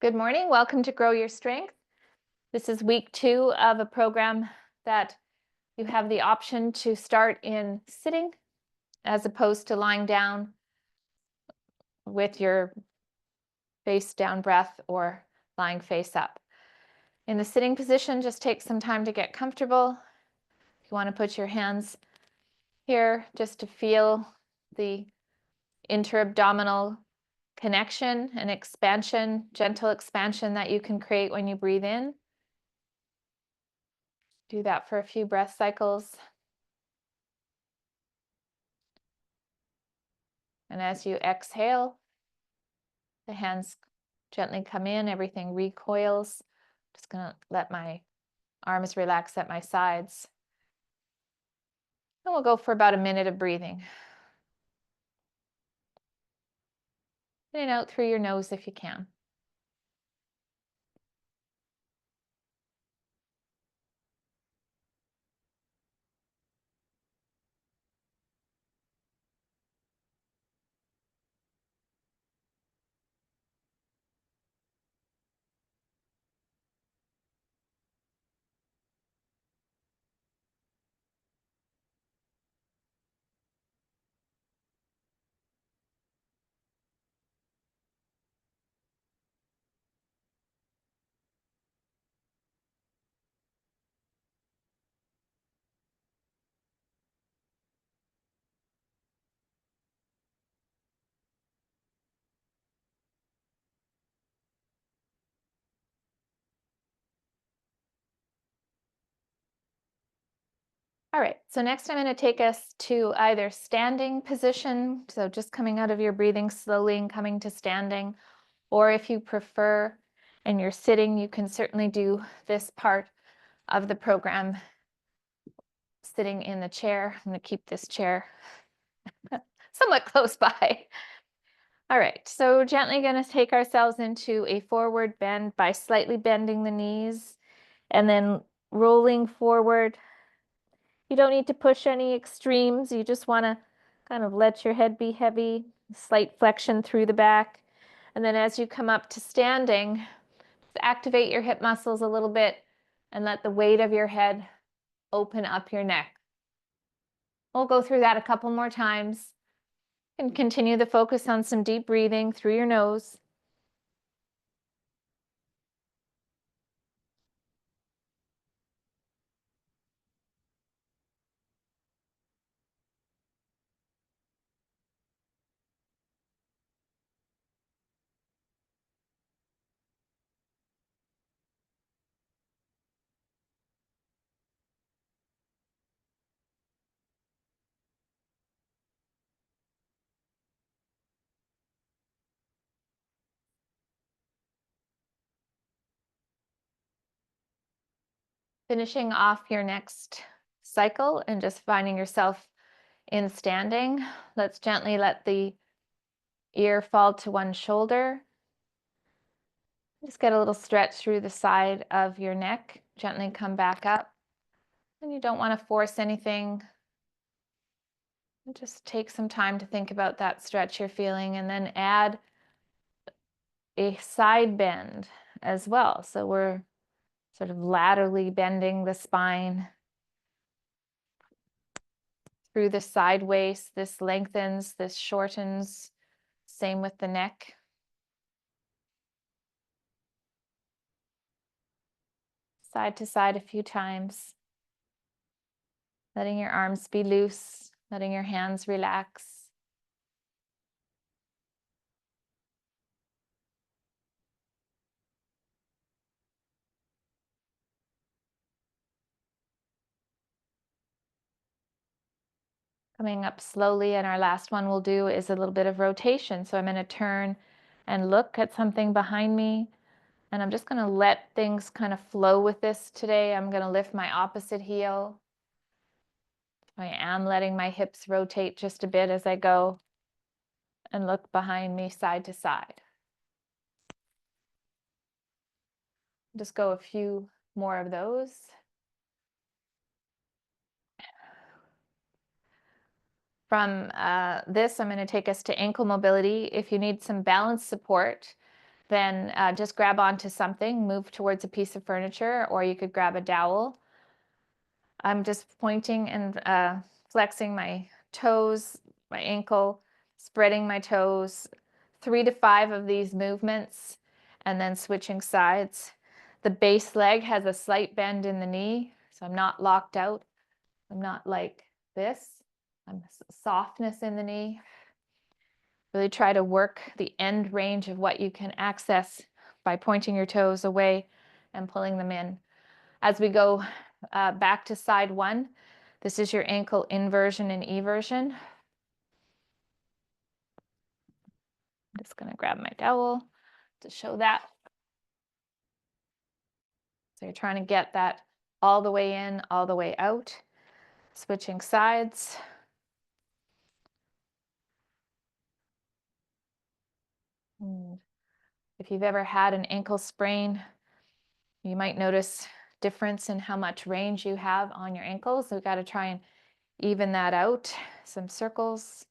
Good morning. Welcome to Grow Your Strength. This is week 2 of a program that you have the option to start in sitting as opposed to lying down with your face down breath or lying face up. In the sitting position, just take some time to get comfortable. If you want to put your hands here just to feel the interabdominal connection and expansion, gentle expansion that you can create when you breathe in. Do that for a few breath cycles. And as you exhale, the hands gently come in, everything recoils. Just gonna let my arms relax at my sides. And we'll go for about a minute of breathing. In and out through your nose if you can. All right, so next I'm going to take us to either standing position, so just coming out of your breathing slowly and coming to standing, or if you prefer and you're sitting, you can certainly do this part of the program sitting in the chair. I'm going to keep this chair somewhat close by. All right, so gently going to take ourselves into a forward bend by slightly bending the knees and then rolling forward. You don't need to push any extremes. You just want to kind of let your head be heavy, slight flexion through the back. And then as you come up to standing, activate your hip muscles a little bit and let the weight of your head open up your neck. We'll go through that a couple more times and continue the focus on some deep breathing through your nose. Finishing off your next cycle and just finding yourself in standing. Let's gently let the ear fall to one shoulder. Just get a little stretch through the side of your neck. Gently come back up. And you don't want to force anything. Just take some time to think about that stretch you're feeling and then add a side bend as well. So we're sort of laterally bending the spine through the side waist. This lengthens, this shortens. Same with the neck. Side to side a few times. Letting your arms be loose, letting your hands relax. Coming up slowly, and our last one we'll do is a little bit of rotation. So I'm going to turn and look at something behind me, and I'm just going to let things kind of flow with this today. I'm going to lift my opposite heel. I am letting my hips rotate just a bit as I go and look behind me side to side. Just go a few more of those. From this, I'm going to take us to ankle mobility. If you need some balance support, then just grab onto something, move towards a piece of furniture, or you could grab a dowel. I'm just pointing and flexing my toes, my ankle, spreading my toes, 3 to 5 of these movements, and then switching sides. The base leg has a slight bend in the knee, so I'm not locked out. I'm not like this. I'm softness in the knee. Really try to work the end range of what you can access by pointing your toes away and pulling them in. As we go back to side one, this is your ankle inversion and eversion. I'm just going to grab my dowel to show that. So you're trying to get that all the way in, all the way out, switching sides. And if you've ever had an ankle sprain, you might notice difference in how much range you have on your ankles. So we've got to try and even that out. Some circles.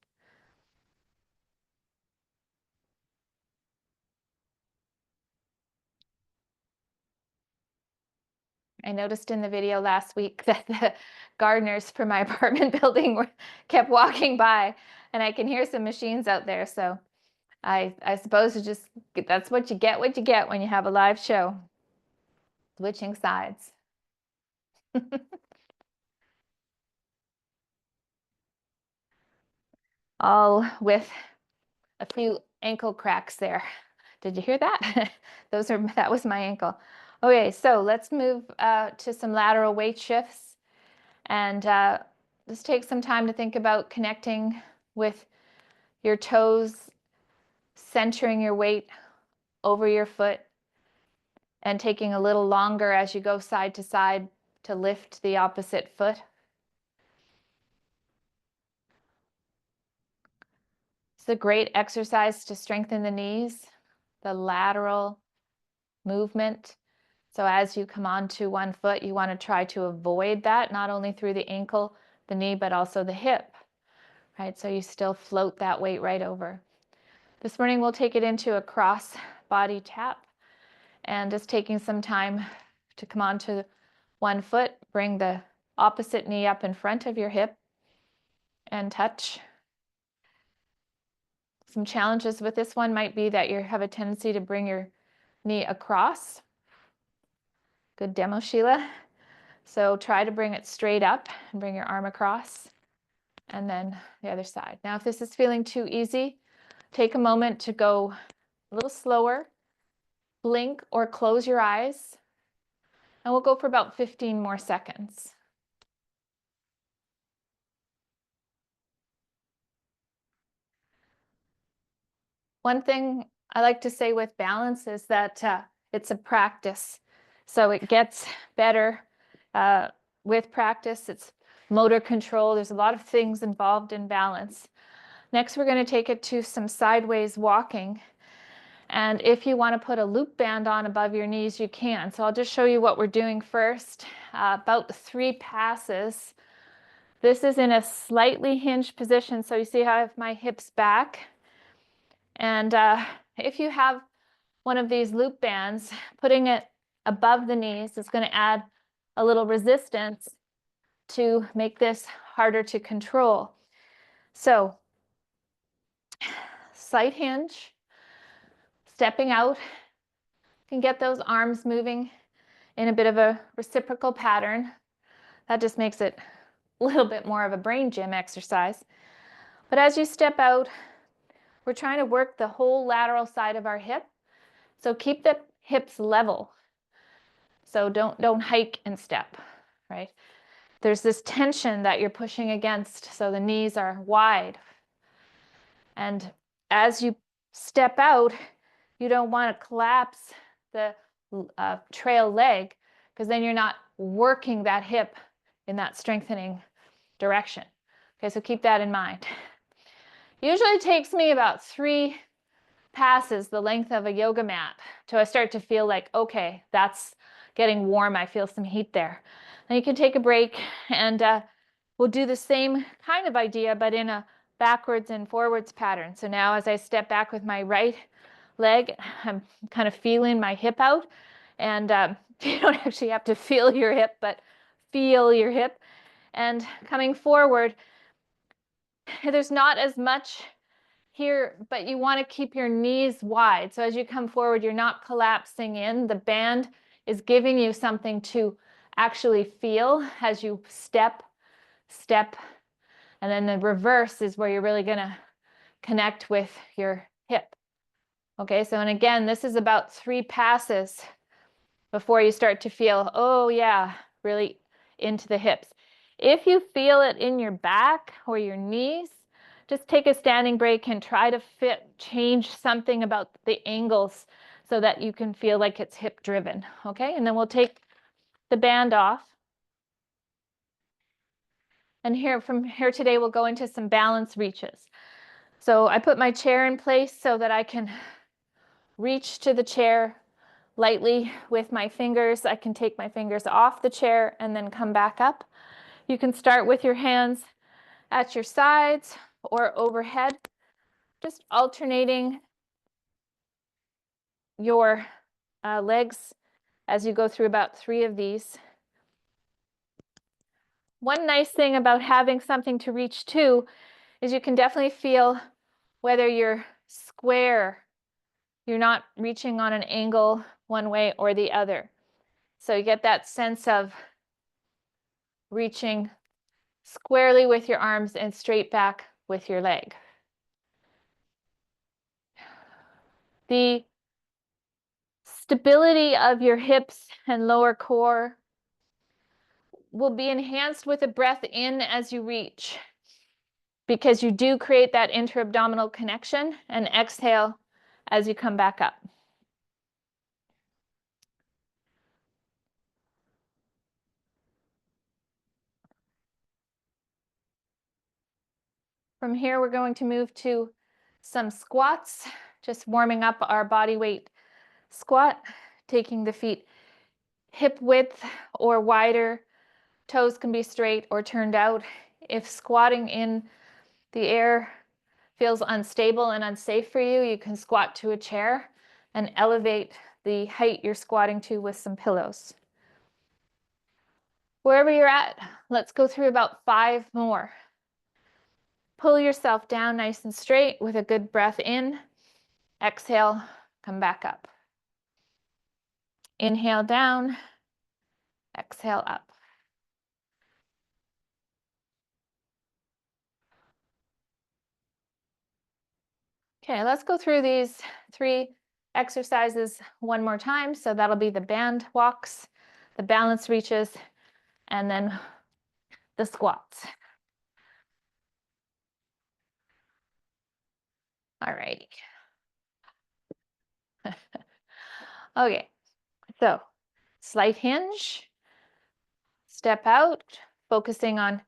I noticed in the video last week that the gardeners for my apartment building kept walking by, and I can hear some machines out there. So I suppose it's just, that's what you get when you have a live show. Switching sides. All with a few ankle cracks there. Did you hear that? That was my ankle. Okay, so let's move to some lateral weight shifts, and just take some time to think about connecting with your toes, centering your weight over your foot, and taking a little longer as you go side to side to lift the opposite foot. It's a great exercise to strengthen the knees, the lateral movement. So as you come onto one foot, you want to try to avoid that, not only through the ankle, the knee, but also the hip, right? So you still float that weight right over. This morning, we'll take it into a cross body tap, and just taking some time to come onto one foot, bring the opposite knee up in front of your hip and touch. Some challenges with this one might be that you have a tendency to bring your knee across. Good demo, Sheila. So try to bring it straight up and bring your arm across, and then the other side. Now, if this is feeling too easy, take a moment to go a little slower, blink or close your eyes, and we'll go for about 15 more seconds. One thing I like to say with balance is that it's a practice. So it gets better with practice. It's motor control. There's a lot of things involved in balance. Next, we're going to take it to some sideways walking. And if you want to put a loop band on above your knees, you can. So I'll just show you what we're doing first. About 3 passes. This is in a slightly hinged position. So you see how I have my hips back. And if you have one of these loop bands, putting it above the knees is going to add a little resistance to make this harder to control. So, side hinge, stepping out, can get those arms moving in a bit of a reciprocal pattern. That just makes it a little bit more of a brain gym exercise. But as you step out, we're trying to work the whole lateral side of our hip. So keep the hips level. So don't hike and step, right? There's this tension that you're pushing against, so the knees are wide. And as you step out, you don't want to collapse the trail leg, because then you're not working that hip in that strengthening direction. Okay, so keep that in mind. Usually it takes me about 3 passes, the length of a yoga mat, till I start to feel like, okay, that's getting warm. I feel some heat there. Then you can take a break, and we'll do the same kind of idea, but in a backwards and forwards pattern. So now as I step back with my right leg, I'm kind of feeling my hip out. And you don't actually have to feel your hip, but feel your hip. And coming forward, there's not as much here, but you want to keep your knees wide. So as you come forward, you're not collapsing in. The band is giving you something to actually feel as you step, and then the reverse is where you're really going to connect with your hip. Okay, so and again, this is about 3 passes before you start to feel, oh yeah, really into the hips. If you feel it in your back or your knees, just take a standing break and try to change something about the angles so that you can feel like it's hip driven. Okay, and then we'll take the band off. And from here today, we'll go into some balance reaches. So I put my chair in place so that I can reach to the chair lightly with my fingers. I can take my fingers off the chair and then come back up. You can start with your hands at your sides or overhead, just alternating your legs as you go through about 3 of these. One nice thing about having something to reach to is you can definitely feel whether you're square, you're not reaching on an angle one way or the other. So you get that sense of reaching squarely with your arms and straight back with your leg. The stability of your hips and lower core will be enhanced with a breath in as you reach, because you do create that intra-abdominal connection, and exhale as you come back up. From here, we're going to move to some squats, just warming up our body weight squat, taking the feet hip width or wider. Toes can be straight or turned out. If squatting in the air feels unstable and unsafe for you, you can squat to a chair and elevate the height you're squatting to with some pillows. Wherever you're at, let's go through about 5 more. Pull yourself down nice and straight with a good breath in. Exhale, come back up. Inhale down, exhale up. Okay, let's go through these 3 exercises one more time. So that'll be the band walks, the balance reaches, and then the squats. All righty. Okay, so slight hinge, step out, focusing on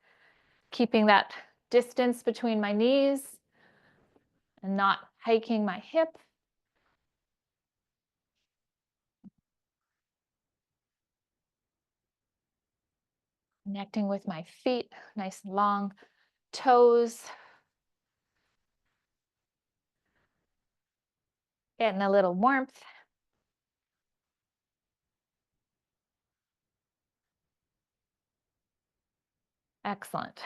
keeping that distance between my knees and not hiking my hip. Connecting with my feet, nice long toes. Getting a little warmth. Excellent.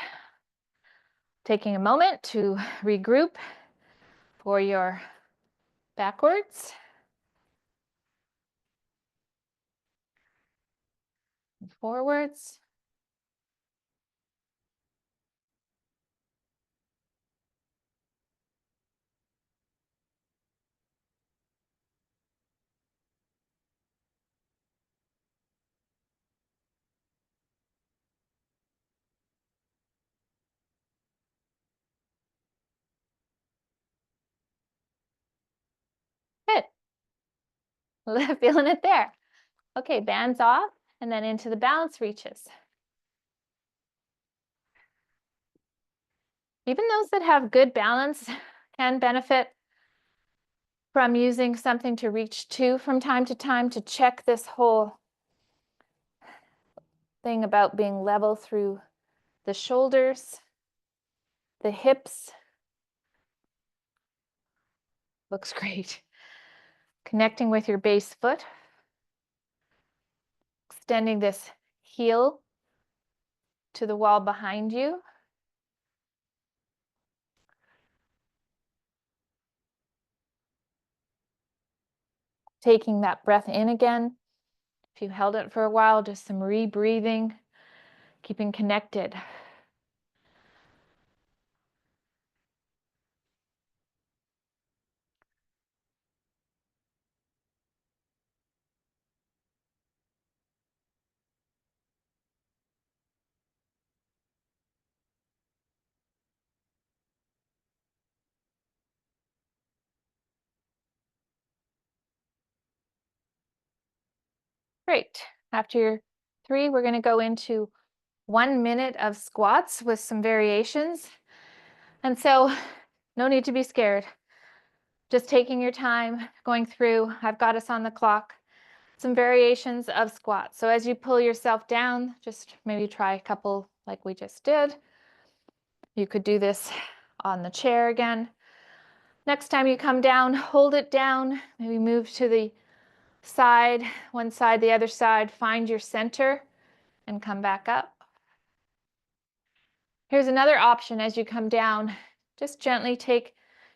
Taking a moment to regroup for your backwards. And forwards. Good. Feeling it there. Okay, bands off and then into the balance reaches. Even those that have good balance can benefit from using something to reach to from time to time to check this whole thing about being level through the shoulders, the hips. Looks great. Connecting with your base foot. Extending this heel to the wall behind you. Taking that breath in again. If you held it for a while, just some rebreathing, keeping connected. Great. After your 3, we're going to go into 1 minute of squats with some variations. And so no need to be scared. Just taking your time, going through. I've got us on the clock. Some variations of squats. So as you pull yourself down, just maybe try a couple like we just did. You could do this on the chair again. Next time you come down, hold it down. Maybe move to the side, one side, the other side. Find your center and come back up. Here's another option as you come down. Just gently take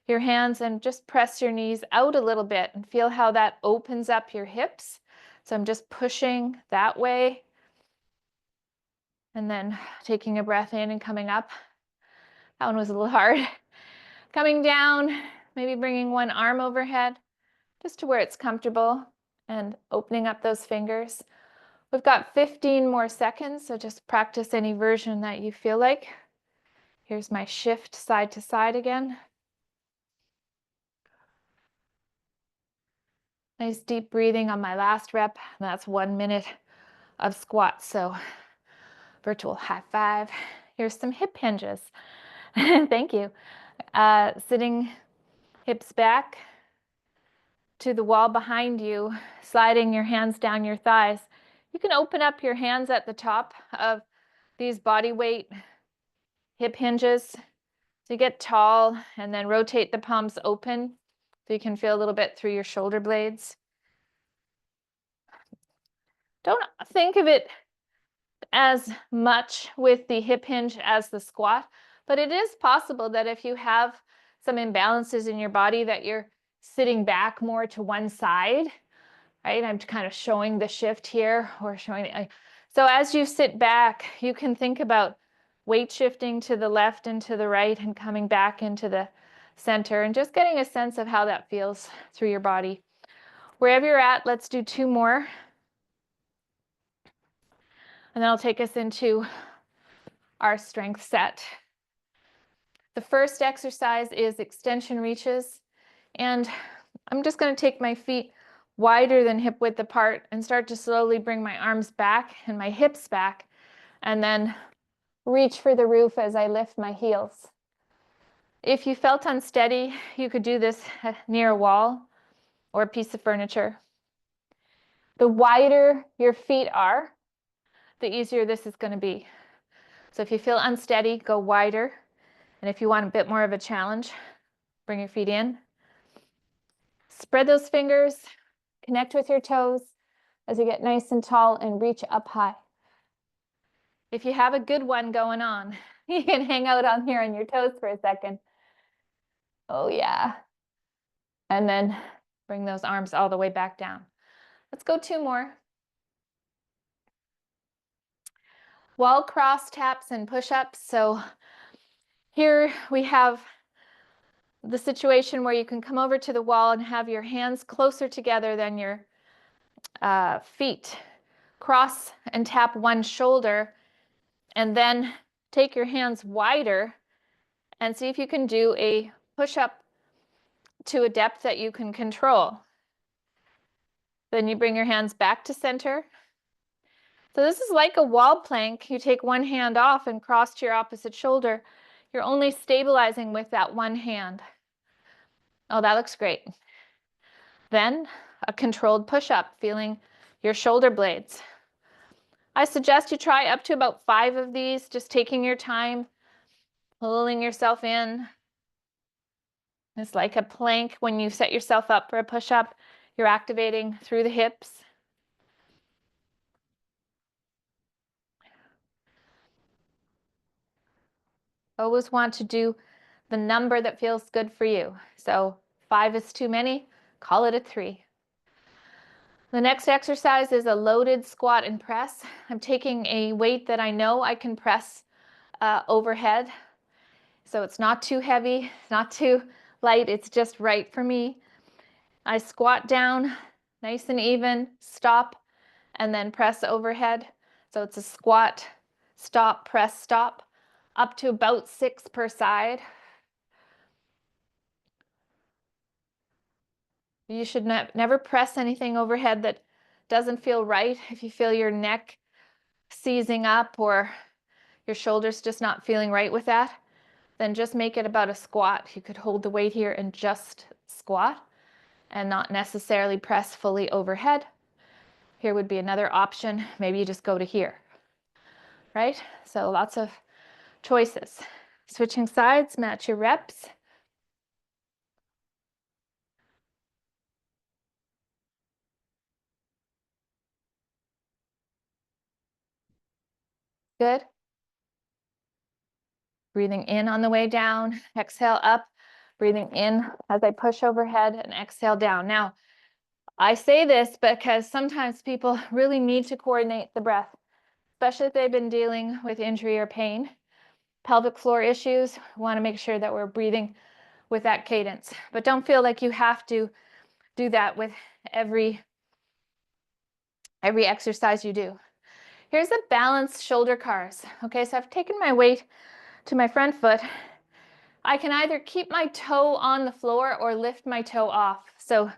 your hands and just press your knees out a little bit and feel how that opens up your hips. So I'm just pushing that way and then taking a breath in and coming up. That one was a little hard. Coming down, maybe bringing one arm overhead just to where it's comfortable and opening up those fingers. We've got 15 more seconds, so just practice any version that you feel like. Here's my shift side to side again. Nice deep breathing on my last rep. That's 1 minute of squats. So virtual high five. Here's some hip hinges. Thank you. Sitting hips back to the wall behind you, sliding your hands down your thighs. You can open up your hands at the top of these body weight hip hinges. So you get tall and then rotate the palms open so you can feel a little bit through your shoulder blades. Don't think of it as much with the hip hinge as the squat, but it is possible that if you have some imbalances in your body that you're sitting back more to one side, right? I'm kind of showing the shift here or showing so as you sit back, you can think about weight shifting to the left and to the right and coming back into the center and just getting a sense of how that feels through your body. Wherever you're at, let's do 2 more. And that'll take us into our strength set. The first exercise is extension reaches. And I'm just going to take my feet wider than hip width apart and start to slowly bring my arms back and my hips back, and then reach for the roof as I lift my heels. If you felt unsteady, you could do this near a wall or a piece of furniture. The wider your feet are, the easier this is going to be. So if you feel unsteady, go wider. And if you want a bit more of a challenge, bring your feet in. Spread those fingers, connect with your toes as you get nice and tall and reach up high. If you have a good one going on, you can hang out on here on your toes for a second. Oh yeah. And then bring those arms all the way back down. Let's go 2 more. Wall cross taps and push-ups. So here we have the situation where you can come over to the wall and have your hands closer together than your feet. Cross and tap one shoulder and then take your hands wider and see if you can do a push-up to a depth that you can control. Then you bring your hands back to center. So this is like a wall plank. You take one hand off and cross to your opposite shoulder. You're only stabilizing with that one hand. Oh, that looks great. Then a controlled push-up, feeling your shoulder blades. I suggest you try up to about 5 of these, just taking your time, pulling yourself in. It's like a plank when you set yourself up for a push-up. You're activating through the hips. Always want to do the number that feels good for you. So 5 is too many, call it a 3. The next exercise is a loaded squat and press. I'm taking a weight that I know I can press overhead. So it's not too heavy, not too light, it's just right for me. I squat down, nice and even, stop, and then press overhead. So it's a squat, stop, press, stop, up to about 6 per side. You should never press anything overhead that doesn't feel right. If you feel your neck seizing up or your shoulders just not feeling right with that, then just make it about a squat. You could hold the weight here and just squat and not necessarily press fully overhead. Here would be another option. Maybe you just go to here, right? So lots of choices. Switching sides, match your reps. Good. Breathing in on the way down, exhale up, breathing in as I push overhead and exhale down. Now, I say this because sometimes people really need to coordinate the breath, especially if they've been dealing with injury or pain. Pelvic floor issues, we want to make sure that we're breathing with that cadence. But don't feel like you have to do that with every exercise you do. Here's a balanced shoulder cars. Okay, so I've taken my weight to my front foot. I can either keep my toe on the floor or lift my toe off. So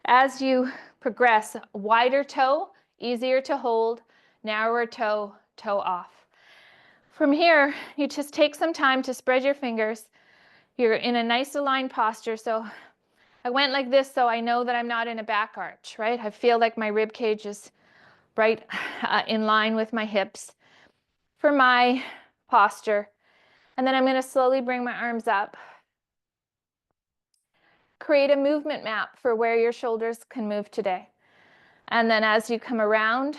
as you progress, wider toe, easier to hold, narrower toe, toe off. From here, you just take some time to spread your fingers. You're in a nice aligned posture. So I went like this so I know that I'm not in a back arch, right? I feel like my rib cage is right in line with my hips for my posture. And then I'm going to slowly bring my arms up. Create a movement map for where your shoulders can move today. And then as you come around,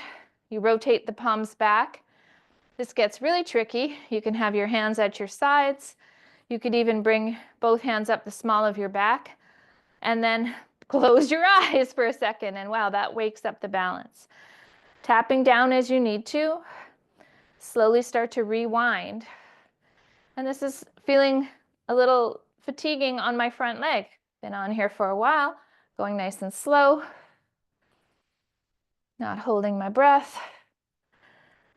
you rotate the palms back. This gets really tricky. You can have your hands at your sides. You could even bring both hands up the small of your back and then close your eyes for a second. And wow, that wakes up the balance. Tapping down as you need to. Slowly start to rewind. And this is feeling a little fatiguing on my front leg. Been on here for a while, going nice and slow. Not holding my breath.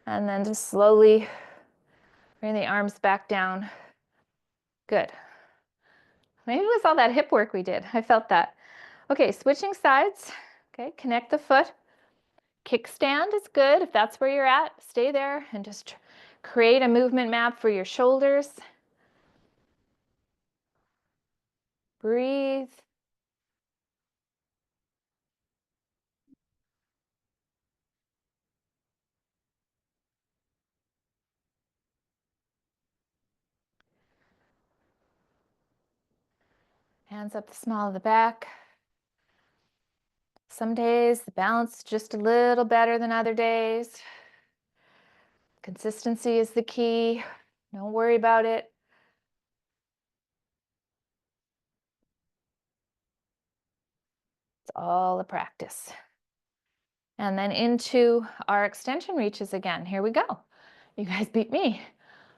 And then just slowly bring the arms back down. Good. Maybe it was all that hip work we did. I felt that. Okay, switching sides. Okay, connect the foot. Kickstand is good. If that's where you're at, stay there and just create a movement map for your shoulders. Breathe. Hands up the small of the back. Some days the balance is just a little better than other days. Consistency is the key. Don't worry about it. It's all a practice. And then into our extension reaches again. Here we go. You guys beat me.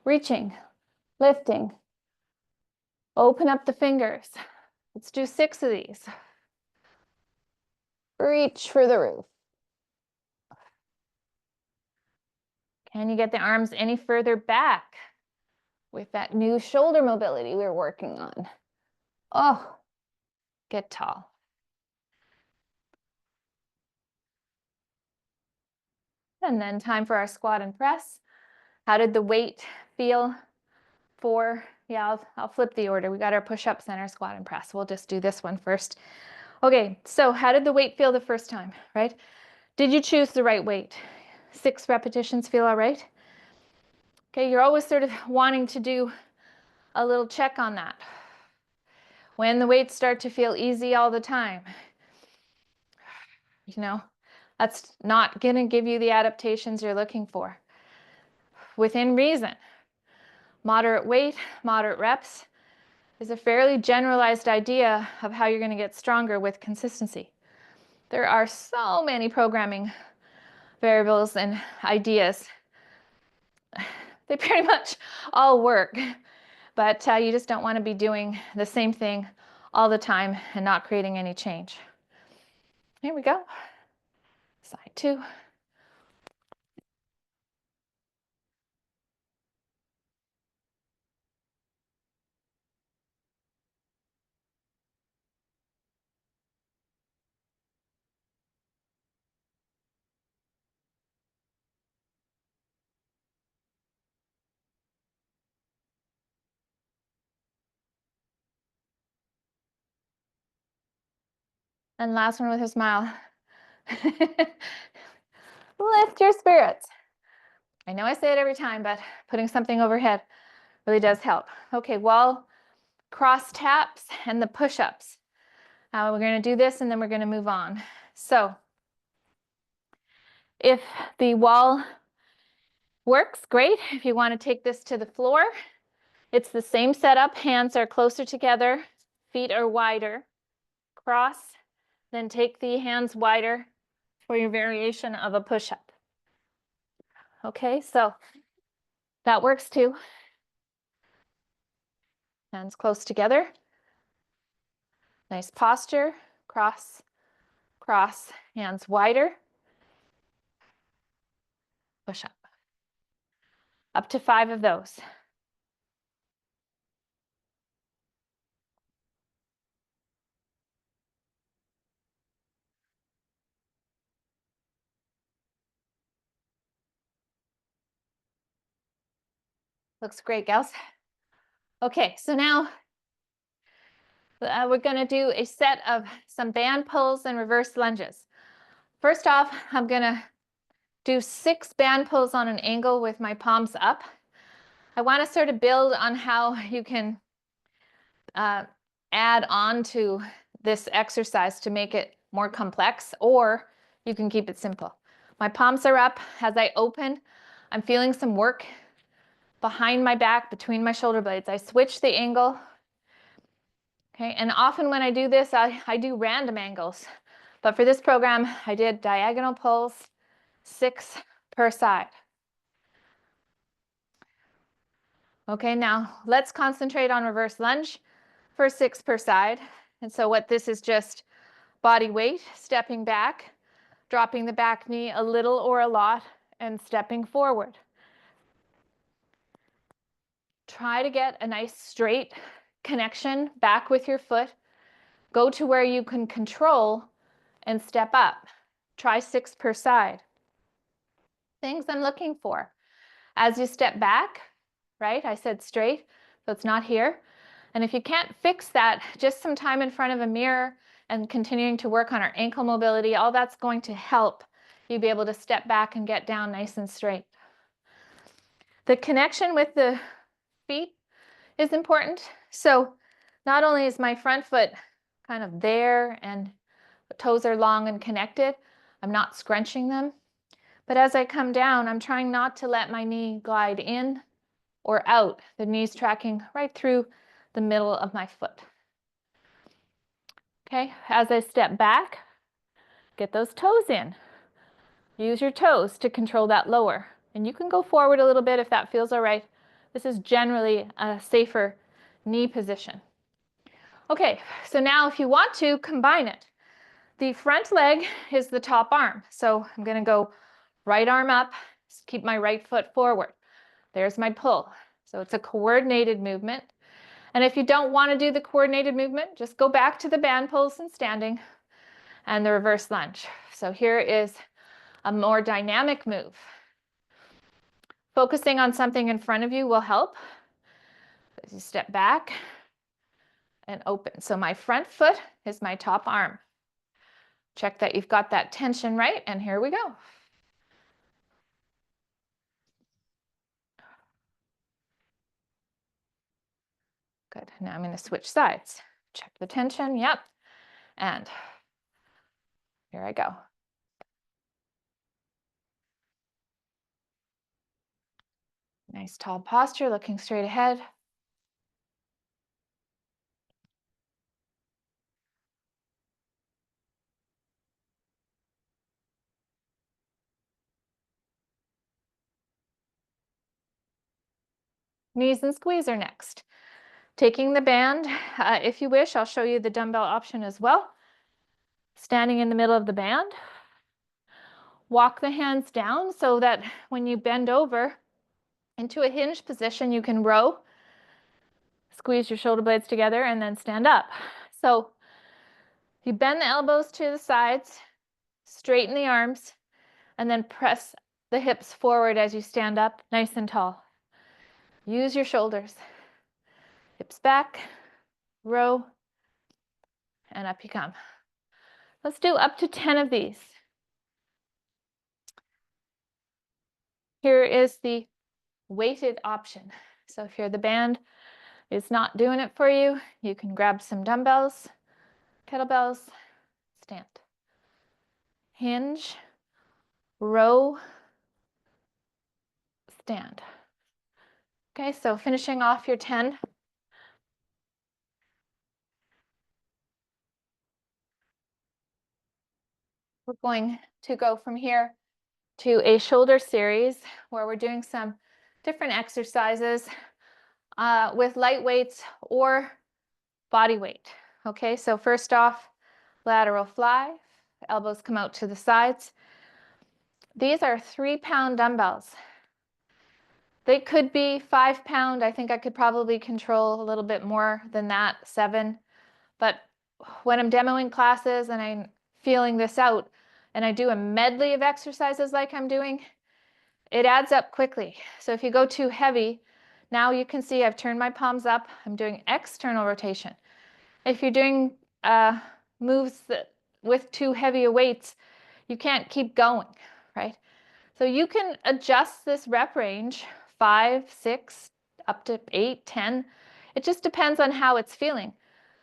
Reaching, lifting. Open up the fingers. Let's do 6 of these. Reach for the roof. Can you get the arms any further back with that new shoulder mobility we're working on? Oh, get tall. And then time for our squat and press. How did the weight feel for, I'll flip the order. We got our push-up, center, squat, and press. We'll just do this one first. Okay, so how did the weight feel the first time, right? Did you choose the right weight? 6 repetitions feel all right? Okay, you're always sort of wanting to do a little check on that. When the weights start to feel easy all the time, You know, that's not going to give you the adaptations you're looking for. Within reason, moderate weight, moderate reps is a fairly generalized idea of how you're going to get stronger with consistency. There are so many programming variables and ideas. They pretty much all work, but you just don't want to be doing the same thing all the time and not creating any change. Here we go. Side 2. And last one with a smile. Lift your spirits. I know I say it every time, but putting something overhead really does help. Okay, wall cross taps and the push-ups. We're going to do this and then we're going to move on. So if the wall works, great. If you want to take this to the floor, it's the same setup. Hands are closer together, feet are wider. Cross, then take the hands wider for your variation of a push-up. Okay, so that works too. Hands close together. Nice posture. Cross, cross, hands wider. Push up. Up to 5 of those. Looks great, gals. Okay, so now we're going to do a set of some band pulls and reverse lunges. First off, I'm going to do 6 band pulls on an angle with my palms up. I want to sort of build on how you can add on to this exercise to make it more complex, or you can keep it simple. My palms are up. As I open, I'm feeling some work behind my back, between my shoulder blades. I switch the angle. Okay, and often when I do this, I do random angles. But for this program, I did diagonal pulls, 6 per side. Okay, now let's concentrate on reverse lunge for 6 per side. And so what this is just body weight, stepping back, dropping the back knee a little or a lot, and stepping forward. Try to get a nice straight connection back with your foot. Go to where you can control and step up. Try 6 per side. Things I'm looking for. As you step back, right? I said straight, so it's not here. And if you can't fix that, just some time in front of a mirror and continuing to work on our ankle mobility, all that's going to help you be able to step back and get down nice and straight. The connection with the feet is important. So not only is my front foot kind of there and the toes are long and connected, I'm not scrunching them. But as I come down, I'm trying not to let my knee glide in or out. The knee's tracking right through the middle of my foot. Okay, as I step back, get those toes in. Use your toes to control that lower. And you can go forward a little bit if that feels all right. This is generally a safer knee position. Okay, so now if you want to, combine it. The front leg is the top arm. So I'm going to go right arm up, keep my right foot forward. There's my pull. So it's a coordinated movement. And if you don't want to do the coordinated movement, just go back to the band pulls and standing and the reverse lunge. So here is a more dynamic move. Focusing on something in front of you will help. As you step back and open. So my front foot is my top arm. Check that you've got that tension right, and here we go. Good. Now I'm going to switch sides. Check the tension. Yep. And here I go. Nice tall posture, looking straight ahead. Knees and squeeze are next. Taking the band, if you wish, I'll show you the dumbbell option as well. Standing in the middle of the band. Walk the hands down so that when you bend over into a hinge position, you can row. Squeeze your shoulder blades together and then stand up. So you bend the elbows to the sides, straighten the arms, and then press the hips forward as you stand up, nice and tall. Use your shoulders. Hips back, row, and up you come. Let's do up to 10 of these. Here is the weighted option. So if the band is not doing it for you, you can grab some dumbbells, kettlebells, stand. Hinge, row, stand. Okay, so finishing off your 10. We're going to go from here to a shoulder series where we're doing some different exercises with light weights or body weight. Okay, so first off, lateral fly, elbows come out to the sides. These are 3-pound dumbbells. They could be 5-pound. I think I could probably control a little bit more than that, 7. But when I'm demoing classes and I'm feeling this out and I do a medley of exercises like I'm doing, it adds up quickly. So if you go too heavy, now you can see I've turned my palms up. I'm doing external rotation. If you're doing moves with too heavy a weights, you can't keep going, right? So you can adjust this rep range, 5, 6, up to 8, 10. It just depends on how it's feeling.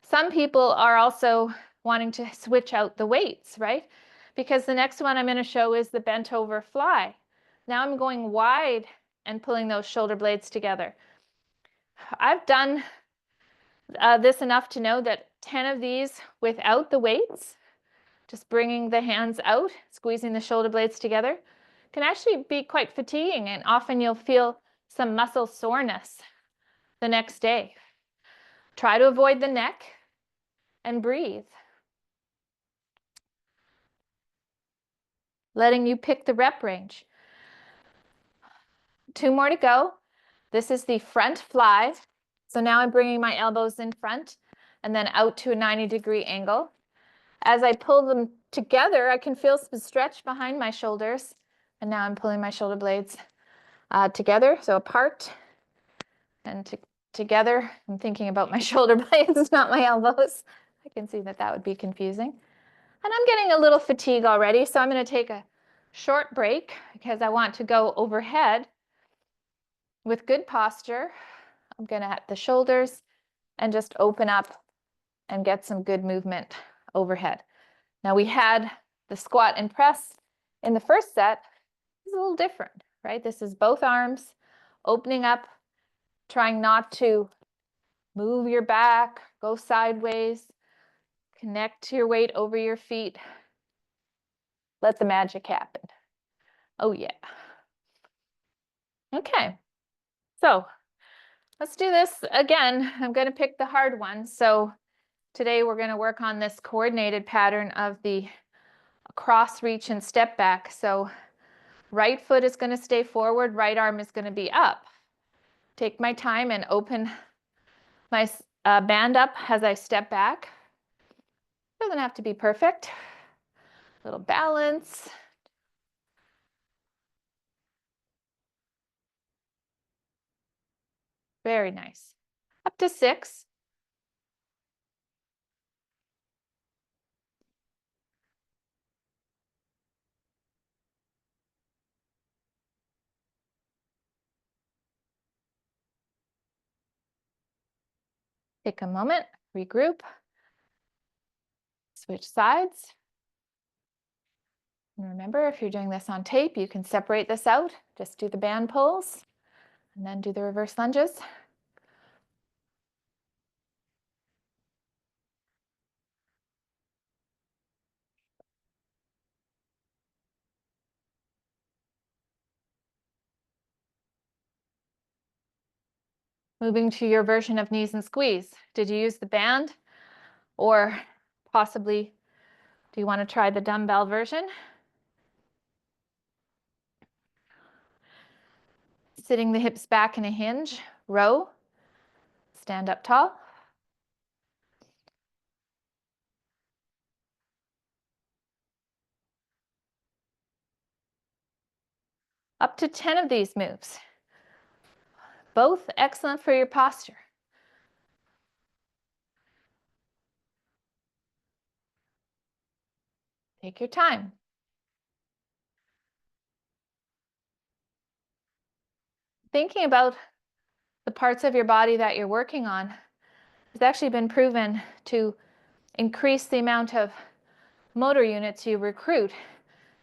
Some people are also wanting to switch out the weights, right? Because the next one I'm going to show is the bent over fly. Now I'm going wide and pulling those shoulder blades together. I've done this enough to know that 10 of these without the weights, just bringing the hands out, squeezing the shoulder blades together, can actually be quite fatiguing, and often you'll feel some muscle soreness the next day. Try to avoid the neck and breathe. Letting you pick the rep range. 2 more to go. This is the front fly. So now I'm bringing my elbows in front and then out to a 90-degree angle. As I pull them together, I can feel some stretch behind my shoulders. And now I'm pulling my shoulder blades together, so apart and together. I'm thinking about my shoulder blades, not my elbows. I can see that that would be confusing. And I'm getting a little fatigue already, so I'm going to take a short break because I want to go overhead with good posture. I'm going to at the shoulders and just open up and get some good movement overhead. Now we had the squat and press in the first set. It's a little different, right? This is both arms opening up, trying not to move your back, go sideways, connect your weight over your feet. Let the magic happen. Oh yeah. Okay, so let's do this again. I'm going to pick the hard one. So today we're going to work on this coordinated pattern of the cross reach and step back. So right foot is going to stay forward, right arm is going to be up. Take my time and open my band up as I step back. Doesn't have to be perfect. A little balance. Very nice. Up to 6. Take a moment, regroup, switch sides. And remember, if you're doing this on tape, you can separate this out. Just do the band pulls And then do the reverse lunges. Moving to your version of knees and squeeze. Did you use the band? Or possibly, do you want to try the dumbbell version? Sitting the hips back in a hinge, row, stand up tall. Up to 10 of these moves. Both excellent for your posture. Take your time. Thinking about the parts of your body that you're working on has actually been proven to increase the amount of motor units you recruit.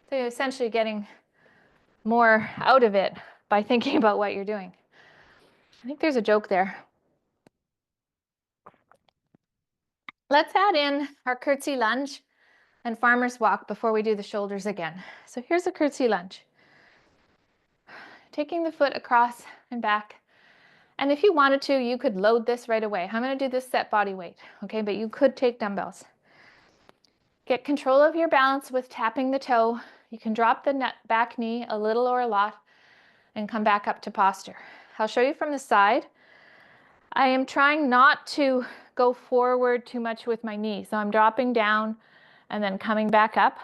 So you're essentially getting more out of it by thinking about what you're doing. I think there's a joke there. Let's add in our curtsy lunge and farmer's walk before we do the shoulders again. So here's a curtsy lunge. Taking the foot across and back. And if you wanted to, you could load this right away. I'm going to do this set body weight, okay? But you could take dumbbells. Get control of your balance with tapping the toe. You can drop the back knee a little or a lot and come back up to posture. I'll show you from the side. I am trying not to go forward too much with my knee. So I'm dropping down and then coming back up.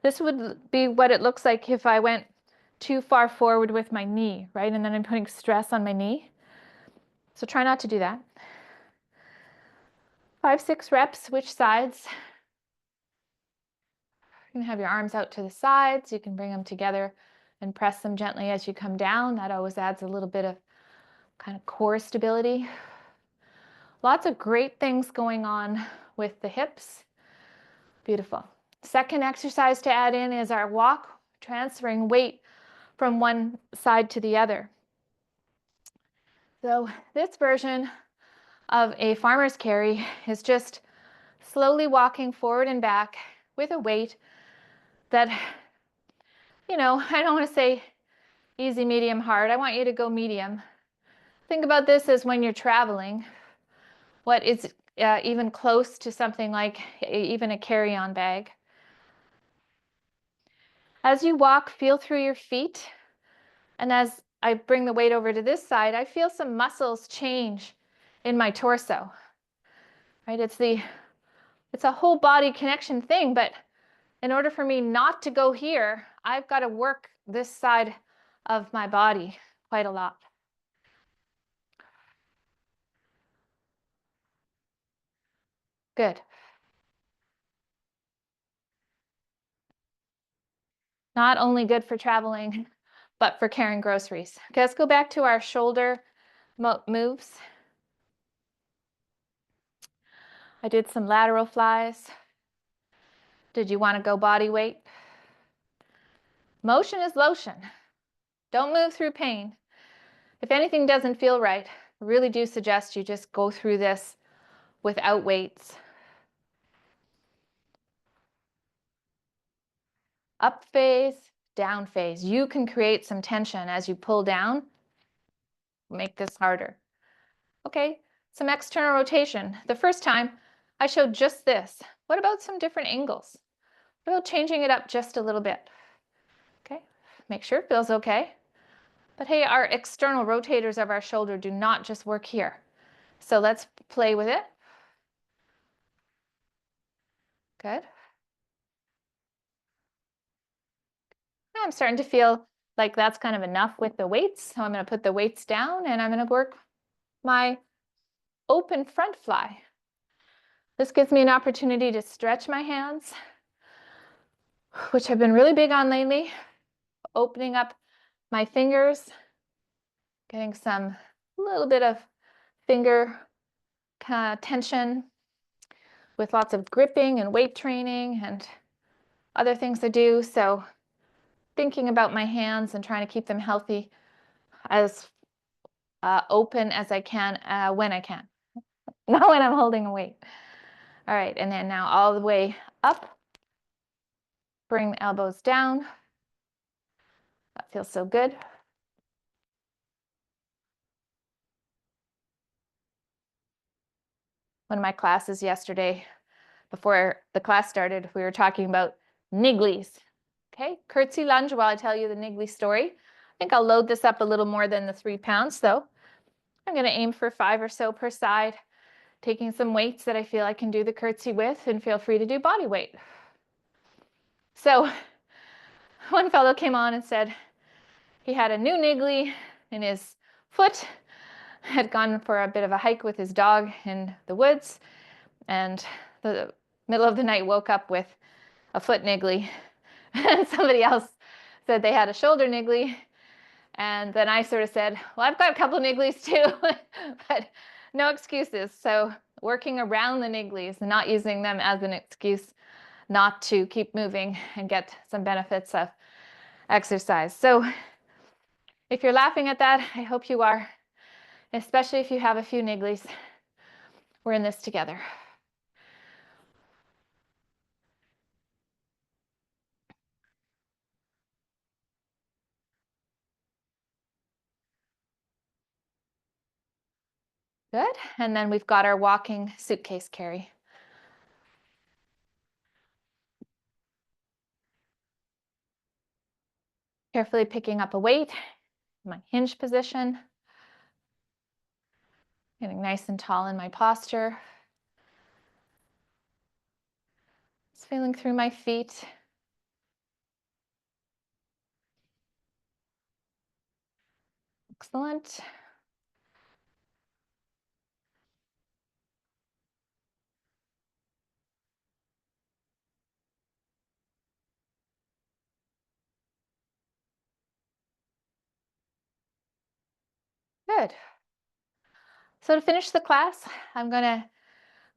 This would be what it looks like if I went too far forward with my knee, right? And then I'm putting stress on my knee. So try not to do that. 5, 6 reps, switch sides. You can have your arms out to the sides. You can bring them together and press them gently as you come down. That always adds a little bit of kind of core stability. Lots of great things going on with the hips. Beautiful. Second exercise to add in is our walk, transferring weight from one side to the other. So this version of a farmer's carry is just slowly walking forward and back with a weight that, I don't want to say easy, medium, hard. I want you to go medium. Think about this as when you're traveling. What is even close to something like even a carry-on bag. As you walk, feel through your feet. And as I bring the weight over to this side, I feel some muscles change in my torso. Right? It's a whole body connection thing, but in order for me not to go here, I've got to work this side of my body quite a lot. Good. Not only good for traveling, but for carrying groceries. Okay, let's go back to our shoulder moves. I did some lateral flies. Did you want to go body weight? Motion is lotion. Don't move through pain. If anything doesn't feel right, I really do suggest you just go through this without weights. Up phase, down phase. You can create some tension as you pull down. Make this harder. Okay, some external rotation. The first time I showed just this. What about some different angles? What about changing it up just a little bit? Okay, make sure it feels okay. But hey, our external rotators of our shoulder do not just work here. So let's play with it. Good. I'm starting to feel like that's kind of enough with the weights. So I'm going to put the weights down and I'm going to work my open front fly. This gives me an opportunity to stretch my hands, which I've been really big on lately. Opening up my fingers, getting some little bit of finger tension with lots of gripping and weight training and other things I do. So thinking about my hands and trying to keep them healthy as open as I can when I can, not when I'm holding a weight. All right, and then now all the way up. Bring the elbows down. That feels so good. One of my classes yesterday, before the class started, we were talking about nigglies. Okay, curtsy lunge while I tell you the niggly story. I think I'll load this up a little more than the 3 pounds though. I'm going to aim for 5 or so per side, taking some weights that I feel I can do the curtsy with, and feel free to do body weight. So one fellow came on and said he had a new niggly in his foot, had gone for a bit of a hike with his dog in the woods, and the middle of the night woke up with a foot niggly. And somebody else said they had a shoulder niggly. And then I sort of said, well, I've got a couple nigglies too, but no excuses. So working around the nigglies and not using them as an excuse not to keep moving and get some benefits of exercise. So if you're laughing at that, I hope you are, especially if you have a few nigglies. We're in this together. Good. And then we've got our walking suitcase carry. Carefully picking up a weight, my hinge position. Getting nice and tall in my posture. Just feeling through my feet. Excellent. Good. So to finish the class, I'm going to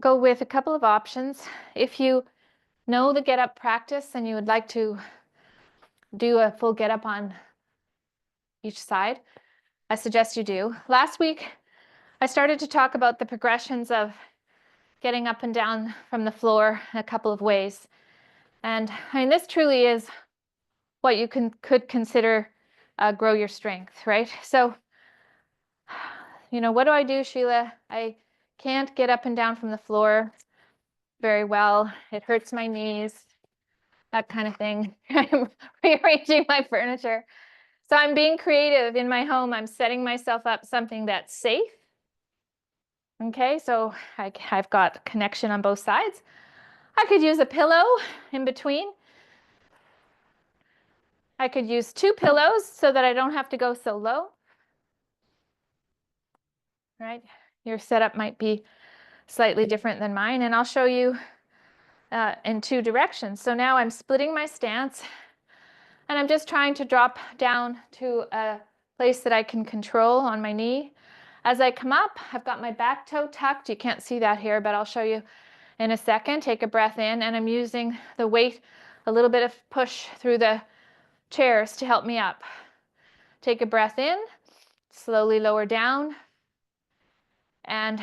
go with a couple of options. If you know the get up practice and you would like to do a full get up on each side, I suggest you do. Last week, I started to talk about the progressions of getting up and down from the floor in a couple of ways. And I mean, this truly is what you could consider grow your strength, right? So, you know, what do I do, Sheila? I can't get up and down from the floor very well. It hurts my knees, that kind of thing. I'm rearranging my furniture. So I'm being creative in my home. I'm setting myself up something that's safe. Okay, so I've got connection on both sides. I could use a pillow in between. I could use 2 pillows so that I don't have to go so low. Right? Your setup might be slightly different than mine, and I'll show you in 2 directions. So now I'm splitting my stance, and I'm just trying to drop down to a place that I can control on my knee. As I come up, I've got my back toe tucked. You can't see that here, but I'll show you in a second. Take a breath in, and I'm using the weight, a little bit of push through the chairs to help me up. Take a breath in, slowly lower down, and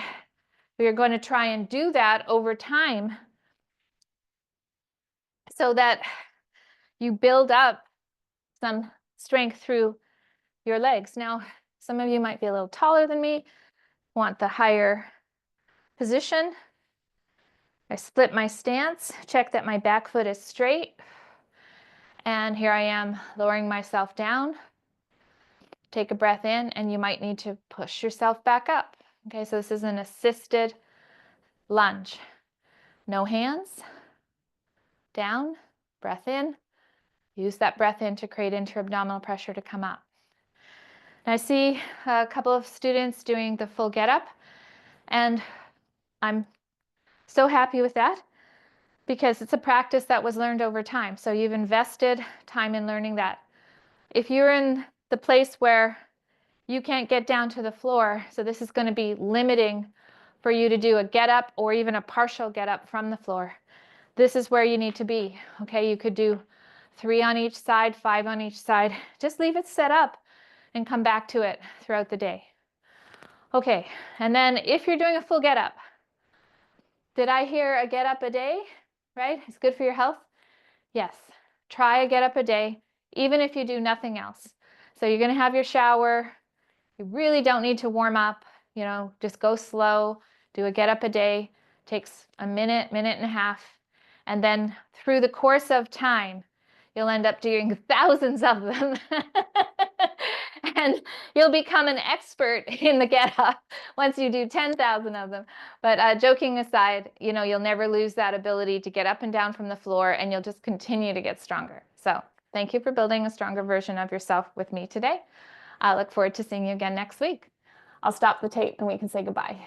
we're going to try and do that over time so that you build up some strength through your legs. Now, some of you might be a little taller than me, want the higher position. I split my stance, check that my back foot is straight, and here I am lowering myself down. Take a breath in, and you might need to push yourself back up. Okay, so this is an assisted lunge. No hands, down, breath in. Use that breath in to create intra-abdominal pressure to come up. And I see a couple of students doing the full get up, and I'm so happy with that because it's a practice that was learned over time. So you've invested time in learning that. If you're in the place where you can't get down to the floor, so this is going to be limiting for you to do a get up or even a partial get up from the floor, this is where you need to be. Okay, you could do 3 on each side, 5 on each side. Just leave it set up and come back to it throughout the day. Okay, and then if you're doing a full get up, did I hear a get up a day, right? It's good for your health. Yes, try a get up a day, even if you do nothing else. So you're going to have your shower. You really don't need to warm up, you know, just go slow, do a get up a day, takes a minute, minute and a half. And then through the course of time, you'll end up doing thousands of them. And you'll become an expert in the get up once you do 10,000 of them. But joking aside, you know, you'll never lose that ability to get up and down from the floor, and you'll just continue to get stronger. So thank you for building a stronger version of yourself with me today. I look forward to seeing you again next week. I'll stop the tape and we can say goodbye.